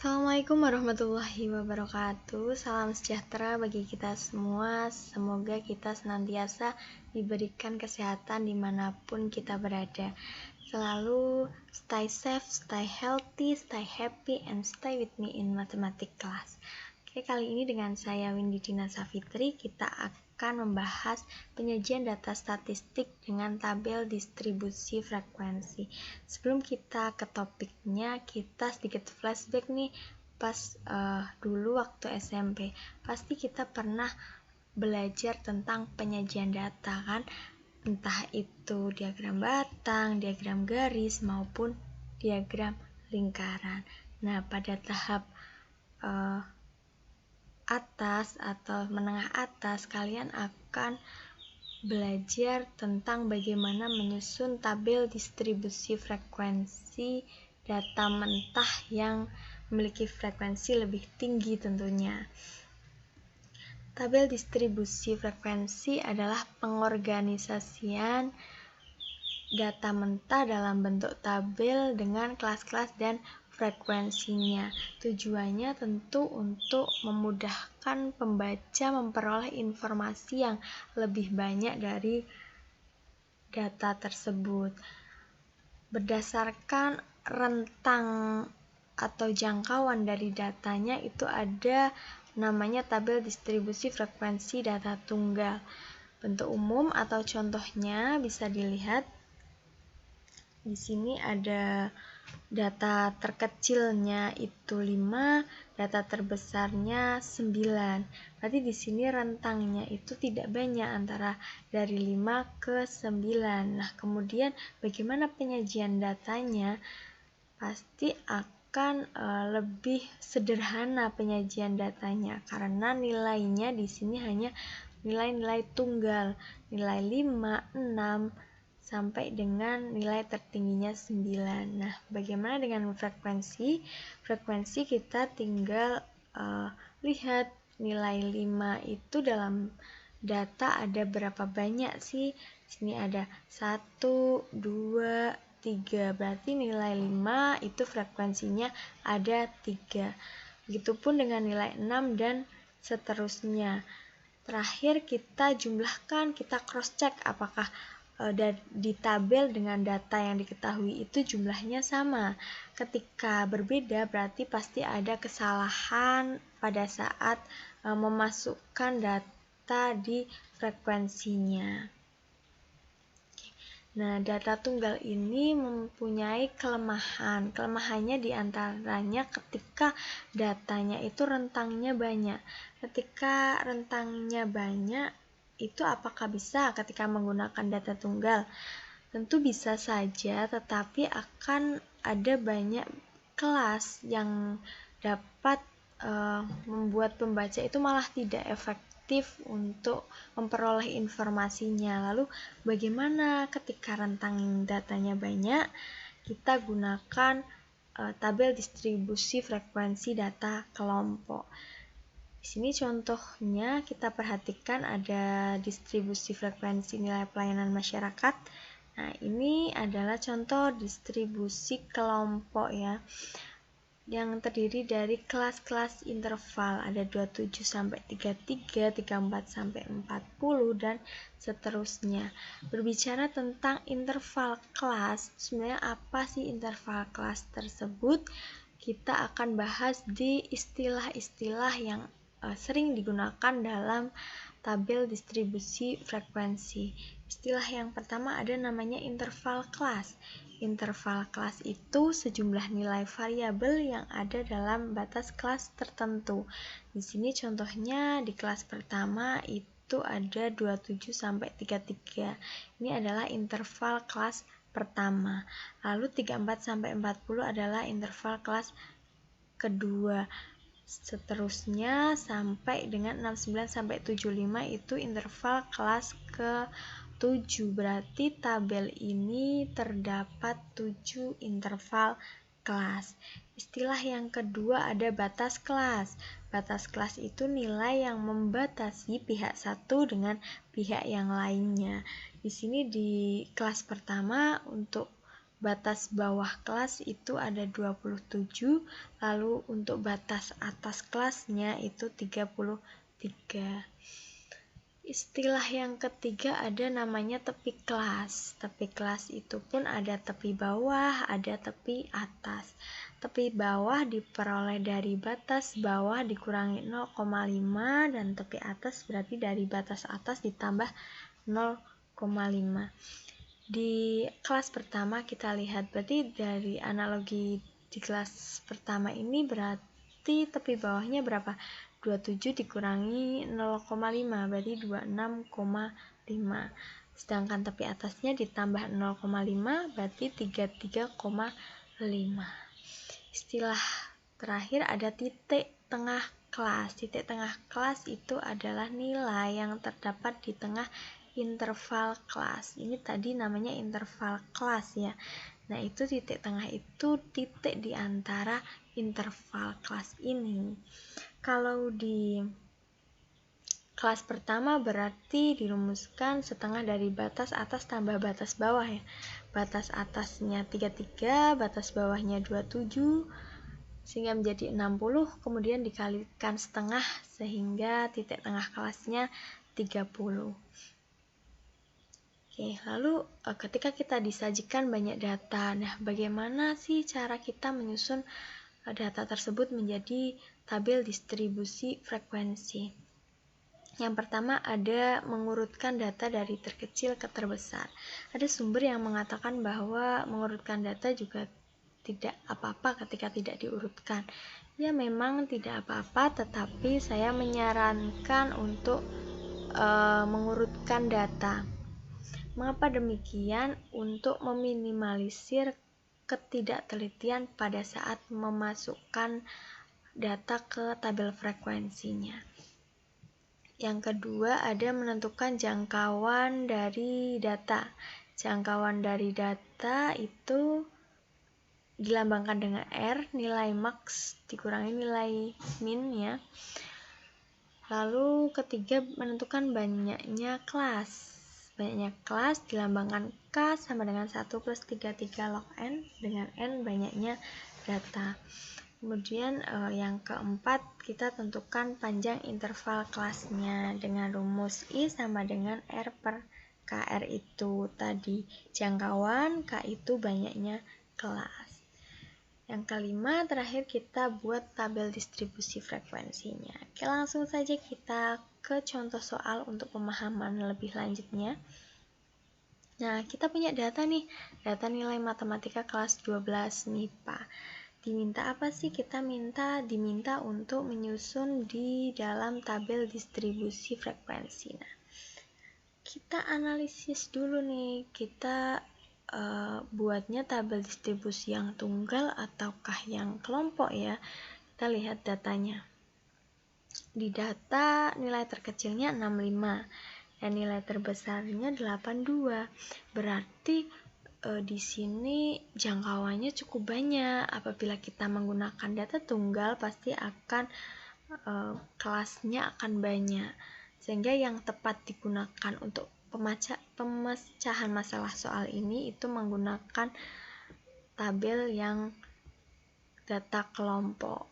Assalamualaikum warahmatullahi wabarakatuh. Salam sejahtera bagi kita semua. Semoga kita senantiasa diberikan kesehatan dimanapun kita berada. Selalu stay safe, stay healthy, stay happy, and stay with me in mathematics class. Oke, kali ini dengan saya Windy Dina Safitri, kita akan membahas penyajian data statistik dengan tabel distribusi frekuensi. Sebelum kita ke topiknya, kita sedikit flashback nih pas dulu waktu SMP. Pasti kita pernah belajar tentang penyajian data kan, entah itu diagram batang, diagram garis, maupun diagram lingkaran. Nah, pada tahap atas atau menengah atas, kalian akan belajar tentang bagaimana menyusun tabel distribusi frekuensi data mentah yang memiliki frekuensi lebih tinggi tentunya. Tabel distribusi frekuensi adalah pengorganisasian data mentah dalam bentuk tabel dengan kelas-kelas dan frekuensinya. Tujuannya tentu untuk memudahkan pembaca memperoleh informasi yang lebih banyak dari data tersebut. Berdasarkan rentang atau jangkauan dari datanya itu ada namanya tabel distribusi frekuensi data tunggal. Bentuk umum atau contohnya bisa dilihat di sini. Ada data terkecilnya itu 5, data terbesarnya 9. Berarti di sini rentangnya itu tidak banyak, antara dari 5 ke 9. Nah, kemudian bagaimana penyajian datanya? Pasti akan lebih sederhana penyajian datanya karena nilainya di sini hanya nilai-nilai tunggal, nilai 5, 6 sampai dengan nilai tertingginya 9. Nah, bagaimana dengan frekuensi? Frekuensi kita tinggal lihat nilai 5 itu dalam data ada berapa banyak sih? Sini ada 1, 2, 3. Berarti nilai 5 itu frekuensinya ada 3. Begitupun dengan nilai 6 dan seterusnya. Terakhir kita jumlahkan, kita cross check apakah di tabel dengan data yang diketahui itu jumlahnya sama. Ketika berbeda berarti pasti ada kesalahan pada saat memasukkan data di frekuensinya. Nah, data tunggal ini mempunyai kelemahan. Kelemahannya diantaranya ketika datanya itu rentangnya banyak. Ketika rentangnya banyak, itu apakah bisa ketika menggunakan data tunggal? Tentu bisa saja, tetapi akan ada banyak kelas yang dapat membuat pembaca itu malah tidak efektif untuk memperoleh informasinya. Lalu bagaimana ketika rentang datanya banyak? Kita gunakan tabel distribusi frekuensi data kelompok. Di sini contohnya kita perhatikan ada distribusi frekuensi nilai pelayanan masyarakat. Nah, ini adalah contoh distribusi kelompok ya, yang terdiri dari kelas-kelas interval, ada 27 sampai 33, 34 sampai 40 dan seterusnya. Berbicara tentang interval kelas, sebenarnya apa sih interval kelas tersebut? Kita akan bahas di istilah-istilah yang sering digunakan dalam tabel distribusi frekuensi. Istilah yang pertama ada namanya interval kelas. Interval kelas itu sejumlah nilai variabel yang ada dalam batas kelas tertentu. Di sini contohnya di kelas pertama itu ada 27 sampai 33. Ini adalah interval kelas pertama. Lalu 34 sampai 40 adalah interval kelas kedua. Seterusnya sampai dengan 69 sampai 75 itu interval kelas ke-7. Berarti tabel ini terdapat 7 interval kelas. Istilah yang kedua ada batas kelas. Batas kelas itu nilai yang membatasi pihak satu dengan pihak yang lainnya. Di sini di kelas pertama untuk batas bawah kelas itu ada 27, lalu untuk batas atas kelasnya itu 33. Istilah yang ketiga ada namanya tepi kelas. Tepi kelas itu pun ada tepi bawah, ada tepi atas. Tepi bawah diperoleh dari batas bawah dikurangi 0,5 dan tepi atas berarti dari batas atas ditambah 0,5. Di kelas pertama kita lihat berarti dari analogi di kelas pertama ini berarti tepi bawahnya berapa? 27 dikurangi 0,5 berarti 26,5. Sedangkan tepi atasnya ditambah 0,5 berarti 33,5. Istilah terakhir ada titik tengah kelas. Titik tengah kelas itu adalah nilai yang terdapat di tengah interval kelas. Ini tadi namanya interval kelas ya. Nah, itu titik tengah itu titik di antara interval kelas ini. Kalau di kelas pertama berarti dirumuskan setengah dari batas atas tambah batas bawah ya. Batas atasnya 33, batas bawahnya 27, sehingga menjadi 60, kemudian dikalikan setengah sehingga titik tengah kelasnya 30. Oke, lalu ketika kita disajikan banyak data, nah bagaimana sih cara kita menyusun data tersebut menjadi tabel distribusi frekuensi? Yang pertama ada mengurutkan data dari terkecil ke terbesar. Ada sumber yang mengatakan bahwa mengurutkan data juga tidak apa-apa ketika tidak diurutkan. Ya memang tidak apa-apa, tetapi saya menyarankan untuk mengurutkan data. Mengapa demikian? Untuk meminimalisir ketidaktelitian pada saat memasukkan data ke tabel frekuensinya. Yang kedua ada menentukan jangkauan dari data. Jangkauan dari data itu dilambangkan dengan R, nilai max dikurangi nilai min ya. Lalu ketiga menentukan banyaknya kelas. Banyaknya kelas dilambangkan K sama dengan 1 plus 33 log N, dengan N banyaknya data. Kemudian yang keempat kita tentukan panjang interval kelasnya dengan rumus I sama dengan R per K. R itu tadi jangkauan, K itu banyaknya kelas. Yang kelima terakhir kita buat tabel distribusi frekuensinya. Oke, langsung saja kita ke contoh soal untuk pemahaman lebih lanjutnya. Nah, kita punya data nih, data nilai matematika kelas 12 MIPA. Diminta apa sih? Diminta untuk menyusun di dalam tabel distribusi frekuensi. Nah, kita analisis dulu nih, kita buatnya tabel distribusi yang tunggal ataukah yang kelompok ya. Kita lihat datanya. Di data nilai terkecilnya 65 dan nilai terbesarnya 82. Berarti di sini jangkauannya cukup banyak. Apabila kita menggunakan data tunggal pasti akan kelasnya akan banyak. Sehingga yang tepat digunakan untuk pemecahan masalah soal ini itu menggunakan tabel yang data kelompok.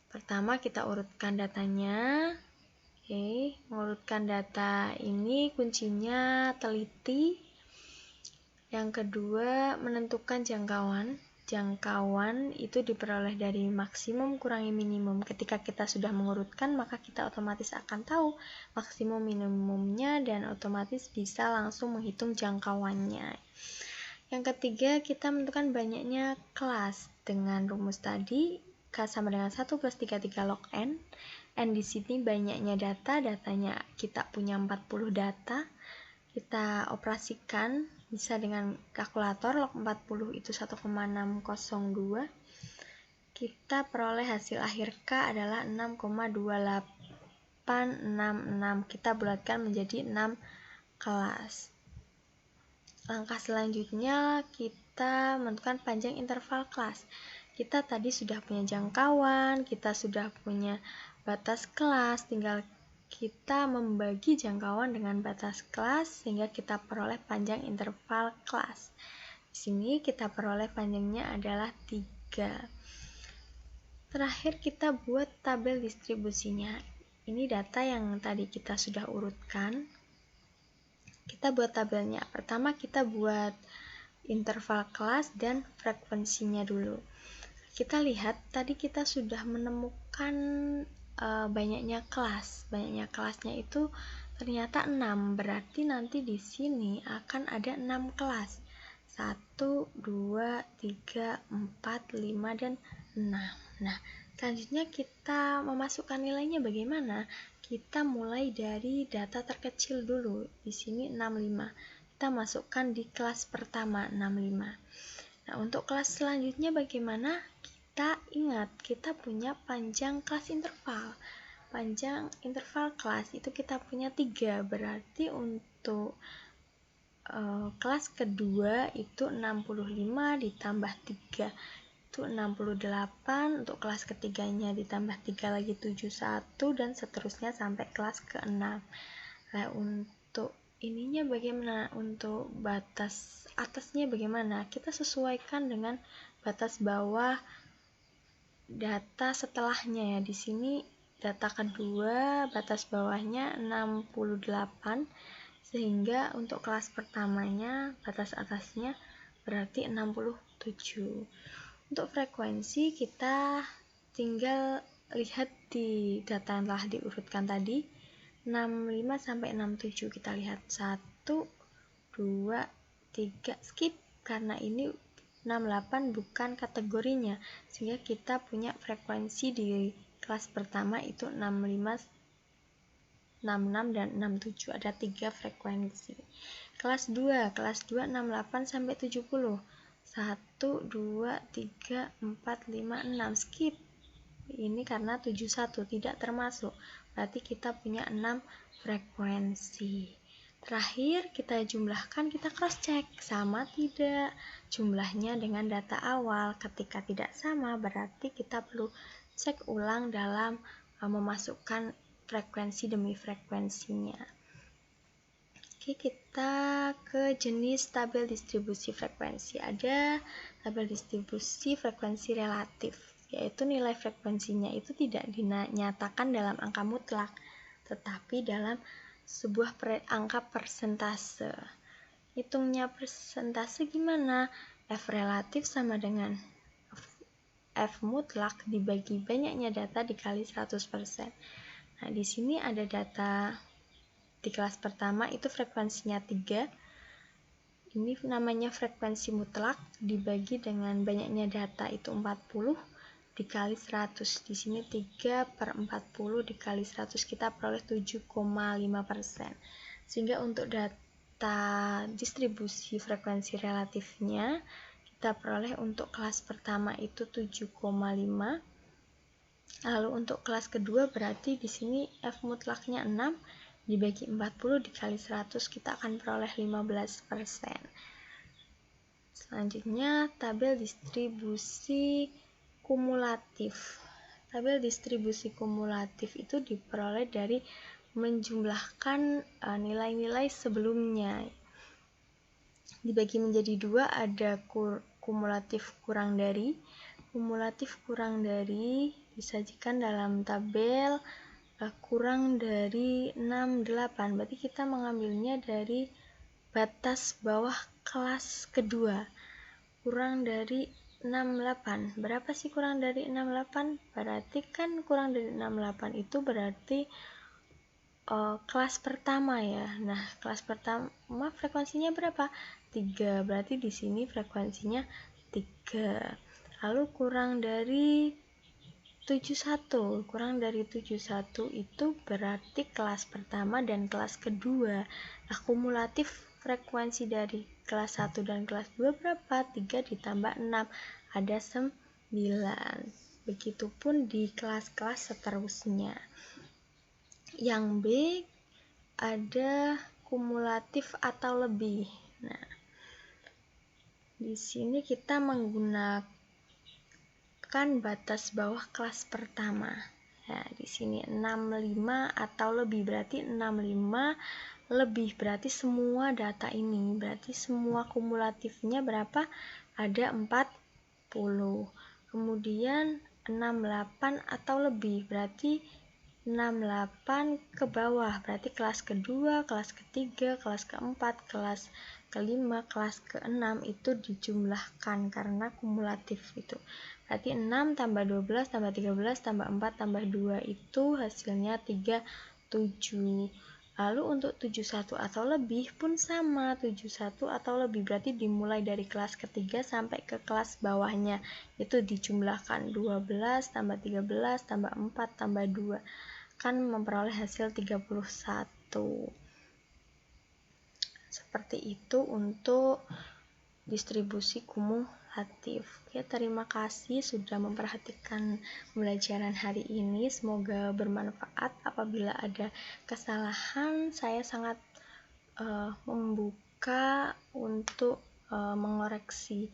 Pertama kita urutkan datanya. Oke, mengurutkan data ini kuncinya teliti. Yang kedua menentukan jangkauan. Jangkauan itu diperoleh dari maksimum kurangi minimum. Ketika kita sudah mengurutkan, maka kita otomatis akan tahu maksimum minimumnya dan otomatis bisa langsung menghitung jangkauannya. Yang ketiga, kita menentukan banyaknya kelas dengan rumus tadi, K sama dengan 1 plus 33 log N. N di sini banyaknya data, datanya kita punya 40 data. Kita operasikan bisa dengan kalkulator, log 40 itu 1,602. Kita peroleh hasil akhir K adalah 6,2866. Kita bulatkan menjadi 6 kelas. Langkah selanjutnya kita menentukan panjang interval kelas. Kita tadi sudah punya jangkauan, kita sudah punya batas kelas, tinggal kita membagi jangkauan dengan batas kelas sehingga kita peroleh panjang interval kelas. Di sini kita peroleh panjangnya adalah 3. Terakhir kita buat tabel distribusinya. Ini data yang tadi kita sudah urutkan. Kita buat tabelnya. Pertama kita buat interval kelas dan frekuensinya dulu. Kita lihat tadi kita sudah menemukan banyaknya kelas. Banyaknya kelasnya itu ternyata 6. Berarti nanti di sini akan ada 6 kelas. 1, 2, 3, 4, 5, dan 6. Nah, selanjutnya kita memasukkan nilainya bagaimana? Kita mulai dari data terkecil dulu. Di sini 65. Kita masukkan di kelas pertama 65. Nah, untuk kelas selanjutnya bagaimana? Kita ingat, kita punya panjang kelas interval. Panjang interval kelas itu kita punya 3. Berarti untuk kelas kedua itu 65 ditambah 3 itu 68, untuk kelas ketiganya ditambah 3 lagi 71, dan seterusnya sampai kelas ke-6. Nah, untuk ininya bagaimana? Untuk batas atasnya bagaimana? Kita sesuaikan dengan batas bawah data setelahnya ya. Di sini data kedua batas bawahnya 68, sehingga untuk kelas pertamanya batas atasnya berarti 67. Untuk frekuensi kita tinggal lihat di data yang telah diurutkan tadi, 65 sampai 67. Kita lihat 1, 2, 3, skip karena ini 68 bukan kategorinya, sehingga kita punya frekuensi di kelas pertama itu 65, 66, dan 67. Ada 3 frekuensi. Kelas 2 68 sampai 70. 1, 2, 3, 4, 5, 6. Skip. Ini karena 71 tidak termasuk. Berarti kita punya 6 frekuensi. Terakhir kita jumlahkan, kita cross check sama tidak jumlahnya dengan data awal. Ketika tidak sama berarti kita perlu cek ulang dalam memasukkan frekuensi demi frekuensinya. Oke, kita ke jenis tabel distribusi frekuensi. Ada tabel distribusi frekuensi relatif, yaitu nilai frekuensinya itu tidak dinyatakan dalam angka mutlak, tetapi dalam sebuah angka persentase. Hitungnya persentase gimana? F relatif sama dengan F mutlak dibagi banyaknya data dikali 100%. Nah, di sini ada data di kelas pertama itu frekuensinya 3. Ini namanya frekuensi mutlak dibagi dengan banyaknya data itu 40 dikali 100. Di sini 3/40 dikali 100 kita peroleh 7,5%. Sehingga untuk data distribusi frekuensi relatifnya kita peroleh untuk kelas pertama itu 7,5. Lalu untuk kelas kedua berarti di sini F mutlaknya 6 dibagi 40 dikali 100 kita akan peroleh 15%. Selanjutnya tabel distribusi kumulatif. Tabel distribusi kumulatif itu diperoleh dari menjumlahkan nilai-nilai sebelumnya. Dibagi menjadi 2, ada kumulatif kurang dari. Kumulatif kurang dari disajikan dalam tabel kurang dari 68, berarti kita mengambilnya dari batas bawah kelas kedua. Kurang dari 68, berapa sih kurang dari 68? Berarti kan kurang dari 68 itu berarti kelas pertama ya. Nah, kelas pertama frekuensinya berapa? 3, berarti di sini frekuensinya 3. Lalu kurang dari 71, kurang dari 71 itu berarti kelas pertama dan kelas kedua. Nah, kumulatif frekuensi dari kelas 1 dan kelas 2 berapa? 3 ditambah 6, ada 9. Begitupun di kelas-kelas seterusnya. Yang B ada kumulatif atau lebih. Nah, di sini kita menggunakan batas bawah kelas pertama. Nah, di sini 65 atau lebih, berarti 65 lebih, berarti semua data ini, berarti semua kumulatifnya berapa? Ada 40. Kemudian 68 atau lebih, berarti 68 ke bawah, berarti kelas kedua, kelas ketiga, kelas keempat, kelas kelima, kelas keenam itu dijumlahkan karena kumulatif itu. Berarti 6 tambah 12 tambah 13 tambah 4 tambah 2 itu hasilnya 37. Lalu untuk 71 atau lebih pun sama, 71 atau lebih berarti dimulai dari kelas ketiga sampai ke kelas bawahnya. Itu dijumlahkan 12 tambah 13 tambah 4 tambah 2. Kan memperoleh hasil 31. Seperti itu untuk distribusi kumulatif. Oke, terima kasih sudah memperhatikan pembelajaran hari ini. Semoga bermanfaat. Apabila ada kesalahan, saya sangat membuka untuk mengoreksi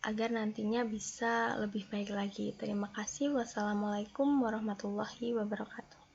agar nantinya bisa lebih baik lagi. Terima kasih. Wassalamualaikum warahmatullahi wabarakatuh.